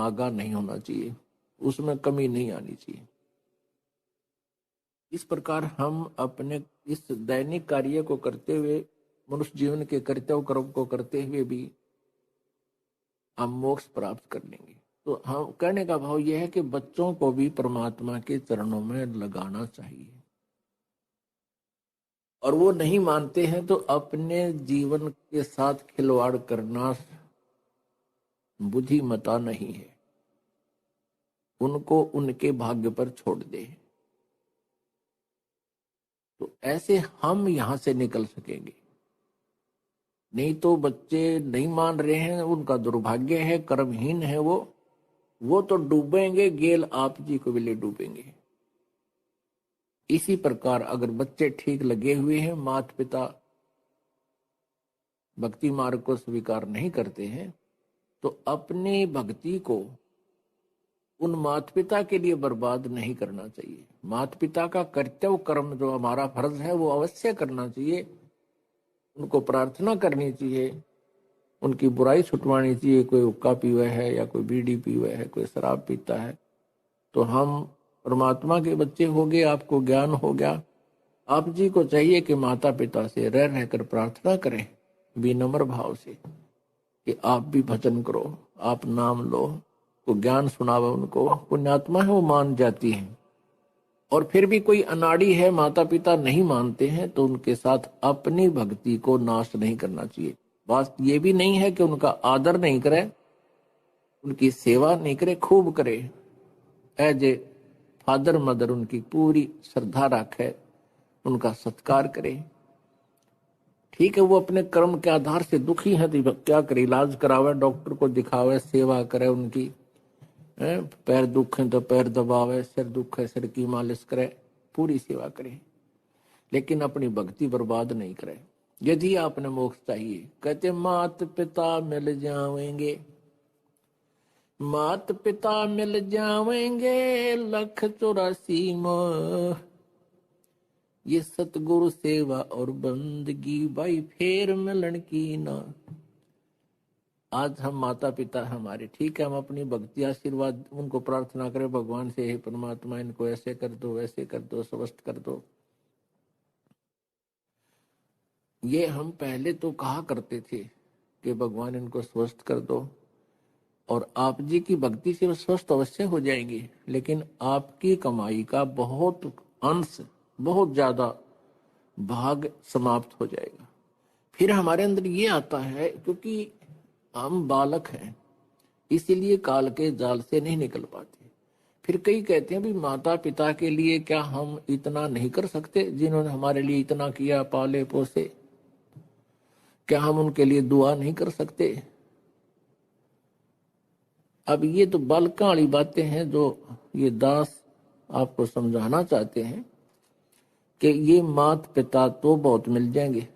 नागा नहीं होना चाहिए, उसमें कमी नहीं आनी चाहिए। इस प्रकार हम अपने इस दैनिक कार्य को करते हुए, मनुष्य जीवन के कर्तव्य कर्म को करते हुए भी हम मोक्ष प्राप्त कर लेंगे। तो हम कहने का भाव यह है कि बच्चों को भी परमात्मा के चरणों में लगाना चाहिए, और वो नहीं मानते हैं तो अपने जीवन के साथ खिलवाड़ करना बुद्धिमता नहीं है, उनको उनके भाग्य पर छोड़ दे, तो ऐसे हम यहां से निकल सकेंगे। नहीं तो बच्चे नहीं मान रहे हैं, उनका दुर्भाग्य है, कर्महीन है वो तो डूबेंगे, गेल आप जी को भी ले डूबेंगे। इसी प्रकार अगर बच्चे ठीक लगे हुए हैं, माता पिता भक्ति मार्ग को स्वीकार नहीं करते हैं, तो अपनी भक्ति को उन माता पिता के लिए बर्बाद नहीं करना चाहिए। माता पिता का कर्तव्य कर्म जो हमारा फर्ज है वो अवश्य करना चाहिए, उनको प्रार्थना करनी चाहिए, उनकी बुराई छुटवानी चाहिए। कोई हुक्का पीवे है या कोई बीड़ी पीवे है, कोई शराब पीता है, तो हम परमात्मा के बच्चे हो गए, आपको ज्ञान हो गया, आप जी को चाहिए कि माता पिता से रह रहकर प्रार्थना करें विनम्र भाव से कि आप भी भजन करो, आप नाम लो, तो ज्ञान सुनावे उनको, पुण्यात्मा है वो मान जाती है। और फिर भी कोई अनाड़ी है, माता पिता नहीं मानते हैं, तो उनके साथ अपनी भक्ति को नाश नहीं करना चाहिए। बात ये भी नहीं है कि उनका आदर नहीं करे, उनकी सेवा नहीं करे, खूब करे, एज ए फादर मदर उनकी पूरी श्रद्धा रखे, उनका सत्कार करे। ठीक है, वो अपने कर्म के आधार से दुखी है तो क्या करे, इलाज करावे, डॉक्टर को दिखावे, सेवा करे उनकी, पैर दुख है तो पैर दबावे, सिर दुख है सिर की मालिश करे, पूरी सेवा करे, लेकिन अपनी भक्ति बर्बाद नहीं करे। यदि आपने मोक्ष चाहिए, कहते मात पिता मिल जाएंगे, मात पिता मिल जाएंगे, 184 मोह, ये सतगुरु सेवा और बंदगी, भाई फेर मिलन की ना। आज हम माता पिता हमारे, ठीक है, हम अपनी भक्ति आशीर्वाद उनको प्रार्थना करें भगवान से, हे परमात्मा इनको ऐसे कर दो, वैसे कर दो, स्वस्थ कर दो। ये हम पहले तो कहा करते थे कि भगवान इनको स्वस्थ कर दो, और आप जी की भक्ति से वो स्वस्थ अवश्य हो जाएंगे, लेकिन आपकी कमाई का बहुत अंश, बहुत ज्यादा भाग समाप्त हो जाएगा। फिर हमारे अंदर ये आता है, क्योंकि हम बालक हैं, इसीलिए काल के जाल से नहीं निकल पाते। फिर कई कहते हैं भी माता पिता के लिए क्या हम इतना नहीं कर सकते, जिन्होंने हमारे लिए इतना किया, पाले पोसे, क्या हम उनके लिए दुआ नहीं कर सकते? अब ये तो बालका वाली बातें हैं जो ये दास आपको समझाना चाहते हैं कि ये माता पिता तो बहुत मिल जाएंगे,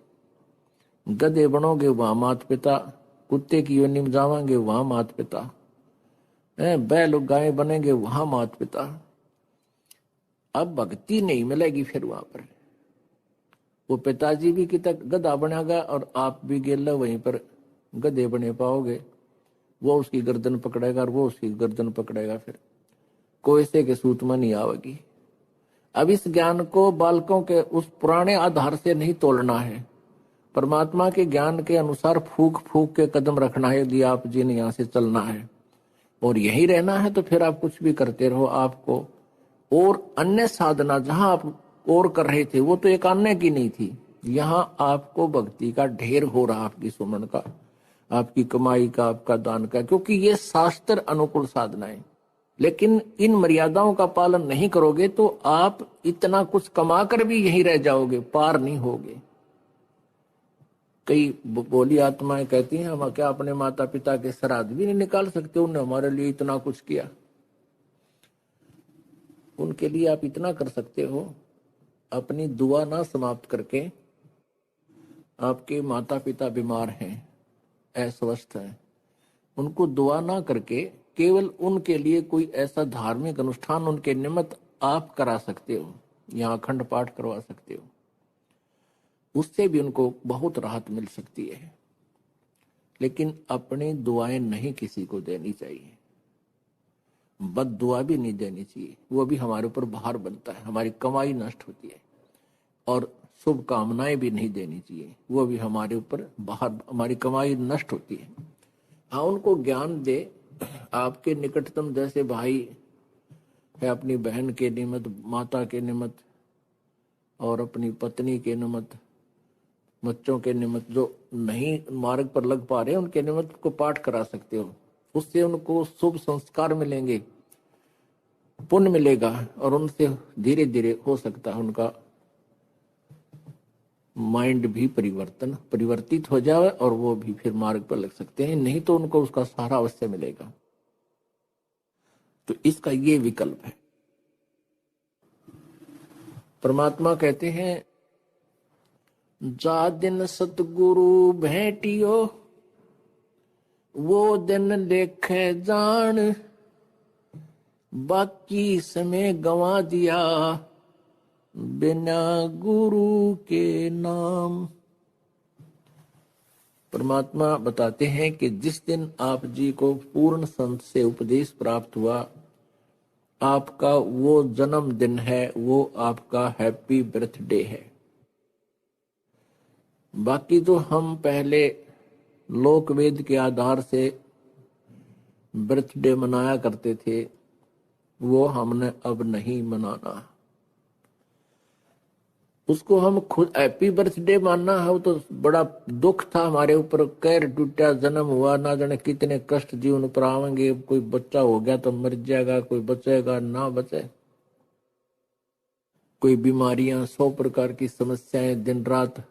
गधे बनोगे वहां माता पिता, कुत्ते की योनि में जावांगे वहां माता पिता, बैल गाय बनेंगे वहां माता पिता। अब भक्ति नहीं मिलेगी फिर वहां पर, वो पिताजी भी कितना गधा बनेगा और आप भी गेला वहीं पर गधे बने पाओगे। वो उसकी गर्दन पकड़ेगा और वो उसकी गर्दन पकड़ेगा, फिर कोयसे के सूत में नहीं आवेगी। अब इस ज्ञान को बालकों के उस पुराने आधार से नहीं तोड़ना है, परमात्मा के ज्ञान के अनुसार फूक फूक के कदम रखना है। यदि आप जी ने यहाँ से चलना है और यही रहना है तो फिर आप कुछ भी करते रहो, आपको और अन्य साधना जहां आप और कर रहे थे वो तो एक अन्य की नहीं थी, यहाँ आपको भक्ति का ढेर हो रहा, आपकी सुमन का, आपकी कमाई का, आपका दान का, क्योंकि ये शास्त्र अनुकूल साधनाएं। लेकिन इन मर्यादाओं का पालन नहीं करोगे तो आप इतना कुछ कमा कर भी यहीं रह जाओगे, पार नहीं होगे। कई बोली आत्माएं कहती हैं हम क्या अपने माता पिता के श्राद्ध भी नहीं निकाल सकते, उन्होंने हमारे लिए इतना कुछ किया। उनके लिए आप इतना कर सकते हो, अपनी दुआ ना समाप्त करके, आपके माता पिता बीमार हैं, अस्वस्थ हैं, उनको दुआ ना करके केवल उनके लिए कोई ऐसा धार्मिक अनुष्ठान उनके निमित्त आप करा सकते हो, यहाँ अखंड पाठ करवा सकते हो, उससे भी उनको बहुत राहत मिल सकती है। लेकिन अपनी दुआएं नहीं किसी को देनी चाहिए। बद दुआ भी नहीं देनी चाहिए, वो भी हमारे ऊपर भार बनता है, हमारी कमाई नष्ट होती है। और शुभ कामनाएं भी नहीं देनी चाहिए, वो भी हमारे ऊपर भार, हमारी कमाई नष्ट होती है। हाँ, उनको ज्ञान दे। आपके निकटतम जैसे भाई है, अपनी बहन के निमित्त, माता के निमित्त और अपनी पत्नी के निमित्त, बच्चों के निमित्त जो नहीं मार्ग पर लग पा रहे, उनके निमित्त को पाठ करा सकते हो। उससे उनको शुभ संस्कार मिलेंगे, पुण्य मिलेगा, और उनसे धीरे धीरे हो सकता है उनका माइंड भी परिवर्तित हो जाए और वो भी फिर मार्ग पर लग सकते हैं। नहीं तो उनको उसका सहारा अवश्य मिलेगा। तो इसका ये विकल्प है। परमात्मा कहते हैं, जा दिन सतगुरु भेटियो वो दिन लेखे जान, बाकी समय गंवा दिया बिना गुरु के नाम। परमात्मा बताते हैं कि जिस दिन आप जी को पूर्ण संत से उपदेश प्राप्त हुआ, आपका वो जन्मदिन है, वो आपका हैप्पी बर्थडे है। बाकी तो हम पहले लोक वेद के आधार से बर्थडे मनाया करते थे, वो हमने अब नहीं मनाना। उसको हम खुद हैप्पी बर्थडे मानना है, वो तो बड़ा दुख था हमारे ऊपर, कैर टूटा, जन्म हुआ, ना जाने कितने कष्ट जीवन पर आवेंगे, कोई बच्चा हो गया तो मर जाएगा, कोई बचेगा ना बचे, कोई बीमारियां, 100 प्रकार की समस्याएं, दिन रात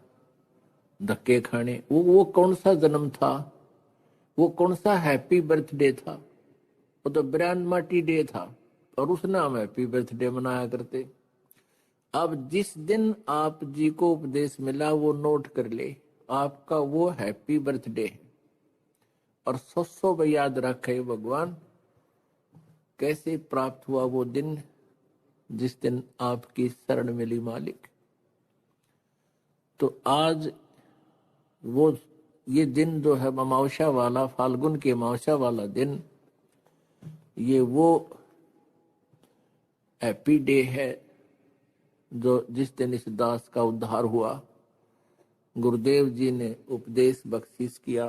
धक्के खाने। वो कौन सा जन्म था, वो कौन सा हैप्पी बर्थडे था? वो तो ब्रांड मार्टी डे था, और उस नाम हैप्पी बर्थडे मनाया करते। अब जिस दिन आप जी को उपदेश मिला वो नोट कर ले, आपका वो हैप्पी बर्थडे है। और 100 याद रखे भगवान, कैसे प्राप्त हुआ वो दिन, जिस दिन आपकी शरण मिली मालिक। तो आज वो ये दिन जो है अमावस्या वाला, फाल्गुन की अमावस्या वाला दिन, ये वो हैप्पी डे है जो जिस दिन इस दास का उद्धार हुआ, गुरुदेव जी ने उपदेश बख्शिश किया।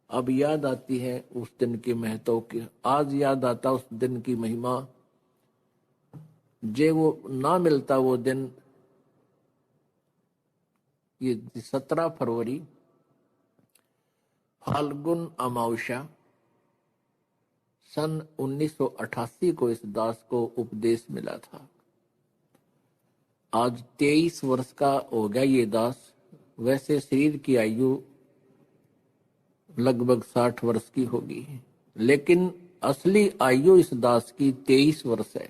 अब याद आती है उस दिन के महत्व की, आज याद आता उस दिन की महिमा। जे वो ना मिलता वो दिन, ये 17 फरवरी फाल्गुन अमावस्या सन 1988 को इस दास को उपदेश मिला था। आज 23 वर्ष का हो गया ये दास। वैसे शरीर की आयु लगभग 60 वर्ष की होगी, लेकिन असली आयु इस दास की 23 वर्ष है।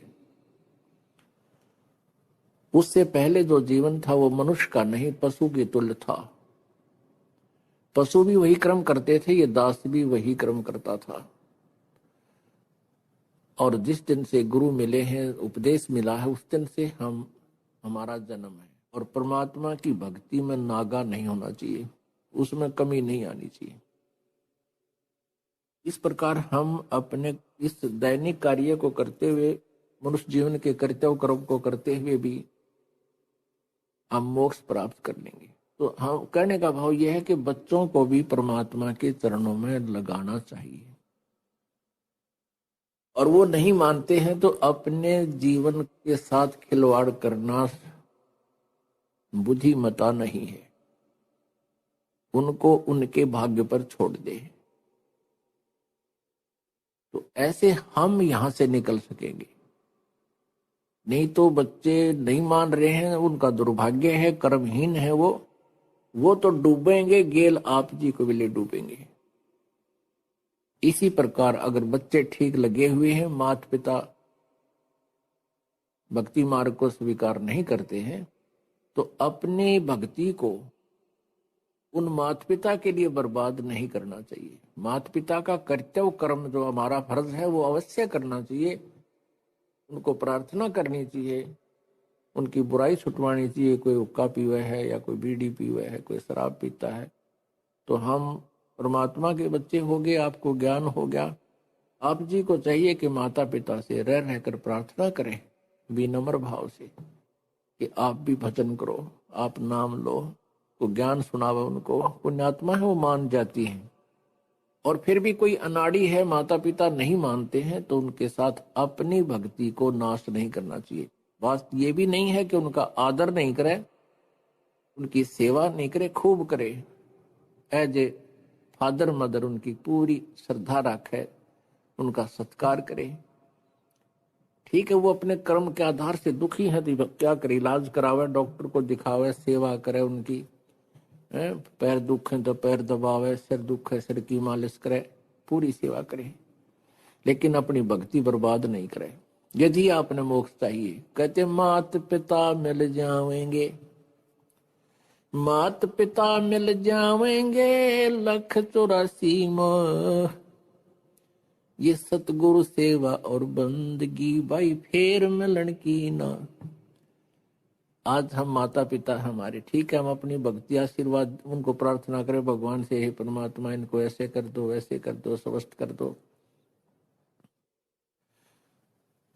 उससे पहले जो जीवन था वो मनुष्य का नहीं, पशु के तुल्य था। पशु भी वही कर्म करते थे, ये दास भी वही कर्म करता था। और जिस दिन से गुरु मिले हैं, उपदेश मिला है, उस दिन से हमारा जन्म है। और परमात्मा की भक्ति में नागा नहीं होना चाहिए, उसमें कमी नहीं आनी चाहिए। इस प्रकार हम अपने इस दैनिक कार्य को करते हुए, मनुष्य जीवन के कर्तव्य कर्म को करते हुए भी हम मोक्ष प्राप्त कर लेंगे। तो हम कहने का भाव यह है कि बच्चों को भी परमात्मा के चरणों में लगाना चाहिए, और वो नहीं मानते हैं तो अपने जीवन के साथ खिलवाड़ करना बुद्धिमता नहीं है, उनको उनके भाग्य पर छोड़ दे। तो ऐसे हम यहां से निकल सकेंगे। नहीं तो बच्चे नहीं मान रहे हैं, उनका दुर्भाग्य है, कर्महीन है वो तो डूबेंगे, गेल आप जी को भी ले डूबेंगे। इसी प्रकार अगर बच्चे ठीक लगे हुए हैं, माता पिता भक्ति मार्ग को स्वीकार नहीं करते हैं, तो अपनी भक्ति को उन माता पिता के लिए बर्बाद नहीं करना चाहिए। माता पिता का कर्तव्य कर्म जो हमारा फर्ज है वो अवश्य करना चाहिए, उनको प्रार्थना करनी चाहिए, उनकी बुराई छुटवानी चाहिए। कोई हुक्का पीवे है या कोई बीड़ी पीवे है, कोई शराब पीता है, तो हम परमात्मा के बच्चे हो गए, आपको ज्ञान हो गया, आप जी को चाहिए कि माता पिता से रह रहकर प्रार्थना करें विनम्र भाव से कि आप भी भजन करो, आप नाम लो, तो ज्ञान सुनावे उनको, पुण्यात्मा है वो मान जाती है। और फिर भी कोई अनाड़ी है, माता पिता नहीं मानते हैं, तो उनके साथ अपनी भक्ति को नाश नहीं करना चाहिए। बात ये भी नहीं है कि उनका आदर नहीं करे, उनकी सेवा नहीं करे, खूब करे, एज ए फादर मदर उनकी पूरी श्रद्धा रखे, उनका सत्कार करे। ठीक है, वो अपने कर्म के आधार से दुखी है तो क्या करे, इलाज करावे, डॉक्टर को दिखावे, सेवा करे उनकी, पैर दुख है तो पैर दबावे, सिर दुख है सिर की मालिश करे, पूरी सेवा करे, लेकिन अपनी भक्ति बर्बाद नहीं करे। यदि आपने मोक्ष चाहिए, कहते मात पिता मिल जाएंगे, मात पिता मिल जाएंगे, 184 मोह, ये सतगुरु सेवा और बंदगी, भाई फेर मिलन की ना। आज हम माता पिता हमारे, ठीक है, हम अपनी भक्ति आशीर्वाद उनको प्रार्थना करें भगवान से, हे परमात्मा इनको ऐसे कर दो, वैसे कर दो, स्वस्थ कर दो।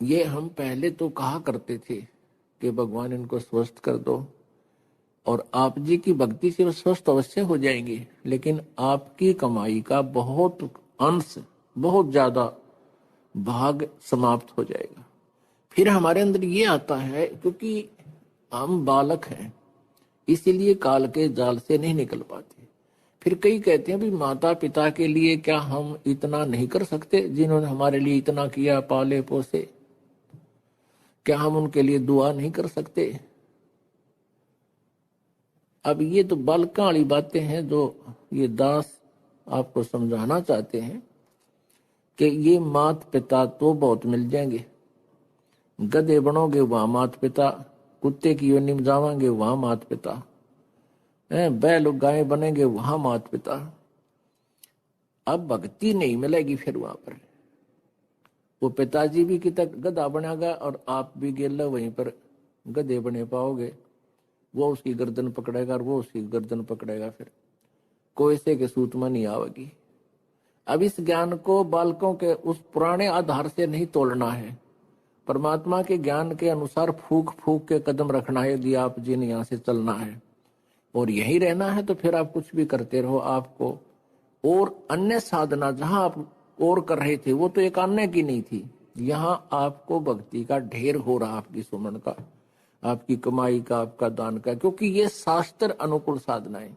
ये हम पहले तो कहा करते थे कि भगवान इनको स्वस्थ कर दो, और आप जी की भक्ति से वो स्वस्थ अवश्य हो जाएंगे, लेकिन आपकी कमाई का बहुत अंश, बहुत ज्यादा भाग समाप्त हो जाएगा। फिर हमारे अंदर ये आता है, क्योंकि हम बालक हैं, इसीलिए काल के जाल से नहीं निकल पाते। फिर कई कहते हैं भी माता पिता के लिए क्या हम इतना नहीं कर सकते, जिन्होंने हमारे लिए इतना किया, पाले पोसे, क्या हम उनके लिए दुआ नहीं कर सकते? अब ये तो बालका वाली बातें हैं जो ये दास आपको समझाना चाहते हैं कि ये माता पिता तो बहुत मिल जाएंगे, गधे बनोगे वहां माता पिता, कुत्ते की योनि में जावांगे वहां माता पिता, बैल गाय बनेंगे वहां माता पिता। अब भक्ति नहीं मिलेगी फिर वहां पर, वो पिताजी भी कितना गधा बनेगा और आप भी गेला वहीं पर गधे बने पाओगे। वो उसकी गर्दन पकड़ेगा और वो उसकी गर्दन पकड़ेगा, फिर कोयसे के सूत में नहीं आवेगी। अब इस ज्ञान को बालकों के उस पुराने आधार से नहीं तोड़ना है, परमात्मा के ज्ञान के अनुसार फूक फूक के कदम रखना है। यदि आप जी ने यहाँ से चलना है और यही रहना है तो फिर आप कुछ भी करते रहो। आपको और अन्य साधना जहां आप और कर रहे थे वो तो एक अन्य की नहीं थी, यहाँ आपको भक्ति का ढेर हो रहा, आपकी सुमन का, आपकी कमाई का, आपका दान का, क्योंकि ये शास्त्र अनुकूल साधनाएं।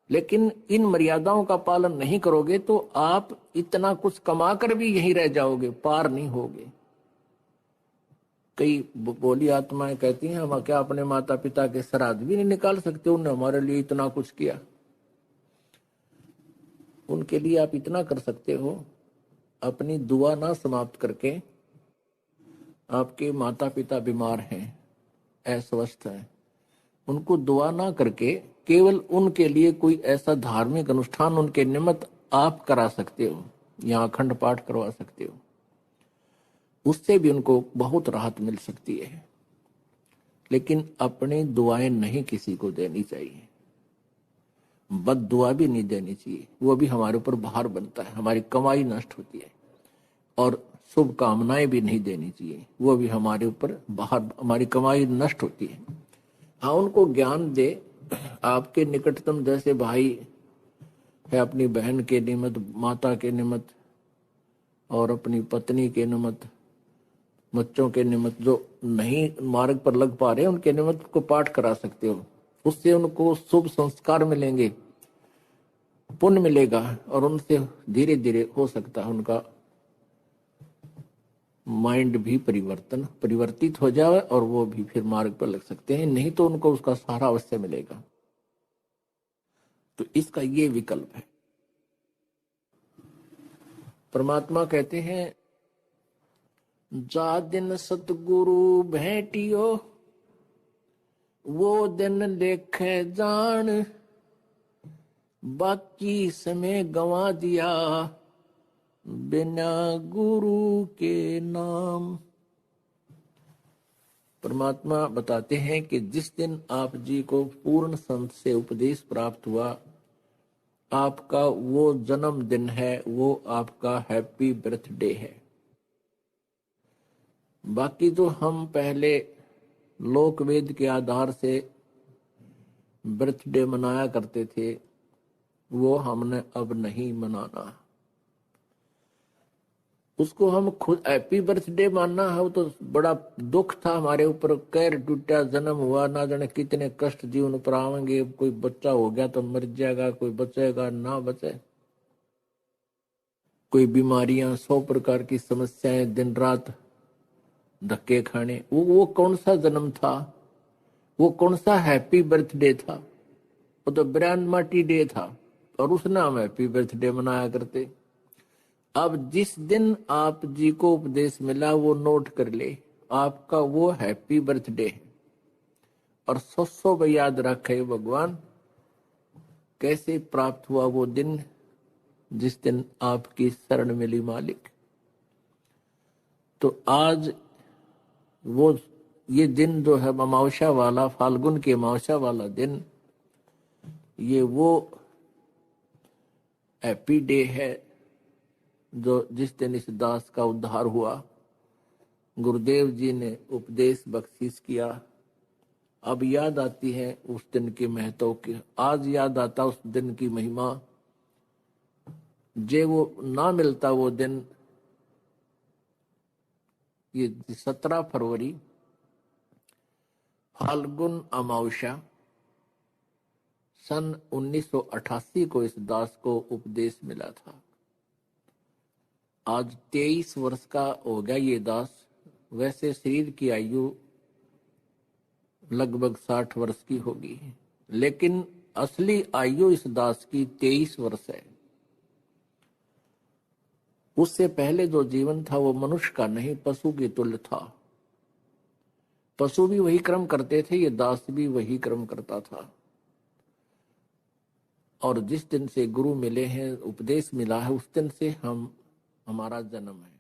लेकिन इन मर्यादाओं का पालन नहीं करोगे तो आप इतना कुछ कमा कर भी यहीं रह जाओगे, पार नहीं होगे। कई बोली आत्माएं कहती हैं हम क्या अपने माता पिता के श्राद्ध भी नहीं निकाल सकते, उन्होंने हमारे लिए इतना कुछ किया। उनके लिए आप इतना कर सकते हो, अपनी दुआ ना समाप्त करके, आपके माता पिता बीमार हैं, अस्वस्थ हैं, उनको दुआ ना करके केवल उनके लिए कोई ऐसा धार्मिक अनुष्ठान उनके निमित्त आप करा सकते हो, या अखंड पाठ करवा सकते हो, उससे भी उनको बहुत राहत मिल सकती है। लेकिन अपनी दुआएं नहीं किसी को देनी चाहिए, बद दुआ भी नहीं देनी चाहिए, वो भी हमारे ऊपर भार बनता है, हमारी कमाई नष्ट होती है। और शुभ कामनाएं भी नहीं देनी चाहिए, वो भी हमारे ऊपर बाहर, हमारी कमाई नष्ट होती है। हाँ, उनको ज्ञान दे, आपके निकटतम जैसे भाई है, अपनी बहन के निमित्त, माता के निमित्त, और अपनी पत्नी के निमित्त, बच्चों के निमित्त जो नहीं मार्ग पर लग पा रहे उनके निमित्त को पाठ करा सकते हो, उससे उनको शुभ संस्कार मिलेंगे, पुण्य मिलेगा, और उनसे धीरे धीरे हो सकता है उनका माइंड भी परिवर्तित हो जाए और वो भी फिर मार्ग पर लग सकते हैं। नहीं तो उनको उसका सहारा अवश्य मिलेगा। तो इसका ये विकल्प है। परमात्मा कहते हैं जा दिन सतगुरु भेटियो, वो दिन लेखे जान, बाकी समय गंवा दिया बिना गुरु के नाम। परमात्मा बताते हैं कि जिस दिन आप जी को पूर्ण संत से उपदेश प्राप्त हुआ, आपका वो जन्मदिन है, वो आपका हैप्पी बर्थडे है। बाकी तो हम पहले लोक वेद के आधार से बर्थडे मनाया करते थे, वो हमने अब नहीं मनाना। उसको हम खुद हैप्पी बर्थडे मानना है, वो तो बड़ा दुख था हमारे ऊपर, कैर टूटा, जन्म हुआ, ना जाने कितने कष्ट जीवन पर आवेंगे, कोई बच्चा हो गया तो मर जाएगा, कोई बचेगा ना बचे, कोई बीमारियां, 100 प्रकार की समस्याएं, दिन रात धक्के खाने। वो कौन सा जन्म था, वो कौन सा हैप्पी बर्थडे था, वो तो ब्रांड मार्टी डे था, और उस नाम हैप्पी बर्थडे मनाया करते। अब जिस दिन आप जी को उपदेश मिला वो नोट कर ले, आपका वो हैप्पी बर्थडे है। और सौ याद रखे भगवान कैसे प्राप्त हुआ वो दिन, जिस दिन आपकी शरण मिली मालिक। तो आज वो ये दिन जो है अमावस्या वाला, फाल्गुन के अमावस्या वाला दिन, ये वो हैप्पी डे है जो जिस दिन इस दास का उद्धार हुआ, गुरुदेव जी ने उपदेश बख्शीश किया। अब याद आती है उस दिन के महत्व की, आज याद आता उस दिन की महिमा। जे वो ना मिलता वो दिन, ये 17 फरवरी फाल्गुन अमावस्या सन 1988 को इस दास को उपदेश मिला था। आज 23 वर्ष का हो गया ये दास। वैसे शरीर की आयु लगभग 60 वर्ष की होगी, लेकिन असली आयु इस दास की 23 वर्ष है। उससे पहले जो जीवन था वो मनुष्य का नहीं, पशु की तुल्य था। पशु भी वही कर्म करते थे, ये दास भी वही कर्म करता था। और जिस दिन से गुरु मिले हैं, उपदेश मिला है, उस दिन से हमारा जन्म है।